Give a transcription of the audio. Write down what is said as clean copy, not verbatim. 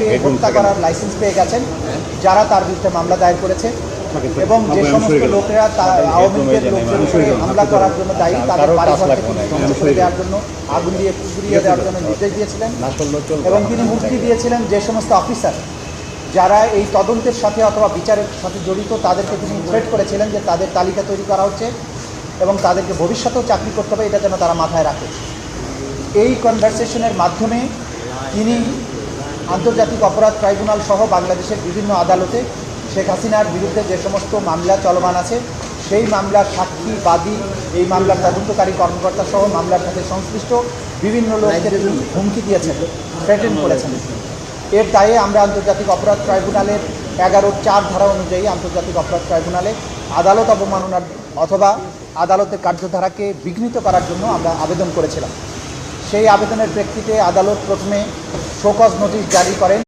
লোককে হত্যা করার লাইসেন্স পেয়ে গেছেন, যারা তার বিরুদ্ধে মামলা দায়ের করেছে এবং যে সমস্ত লোকেরা আওয়ামী লীগের লোকদের উপরে হামলা করার জন্য দায়ী, তাদের বাড়িঘর থেকে ধ্বংস করে দেওয়ার জন্য, আগুন দিয়ে পুড়িয়ে দেওয়ার জন্য নির্দেশ দিয়েছিলেন। এবং তিনি হুমকি দিয়েছিলেন যে সমস্ত অফিসার যারা এই তদন্তের সাথে অথবা বিচারের সাথে জড়িত, তাদেরকে তিনি থ্রেট করেছিলেন যে তাদের তালিকা তৈরি করা হচ্ছে এবং তাদেরকে ভবিষ্যতেও চাকরি করতে হবে, এটা যেন তারা মাথায় রাখে। এই কনভারসেশনের মাধ্যমে তিনি আন্তর্জাতিক অপরাধ ট্রাইব্যুনাল সহ বাংলাদেশের বিভিন্ন আদালতে শেখ হাসিনার বিরুদ্ধে যে সমস্ত মামলা চলমান আছে সেই মামলার সাক্ষী, বাদী, এই মামলার তদন্তকারী কর্মকর্তা সহ মামলার সাথে সংশ্লিষ্ট বিভিন্ন লোকদের হুমকি দিয়েছেন, থ্রেটেন করেছেন। এর দায়ে আমরা আন্তর্জাতিক অপরাধ ট্রাইব্যুনালের 11(4) ধারা অনুযায়ী আন্তর্জাতিক অপরাধ ট্রাইব্যুনালে আদালত অবমাননার অথবা আদালতের কার্যধারাকে বিঘ্নিত করার জন্য আমরা আবেদন করেছিলাম। সেই আবেদনের প্রেক্ষিতে আদালত প্রথমে শোকজ নোটিশ জারি করেন।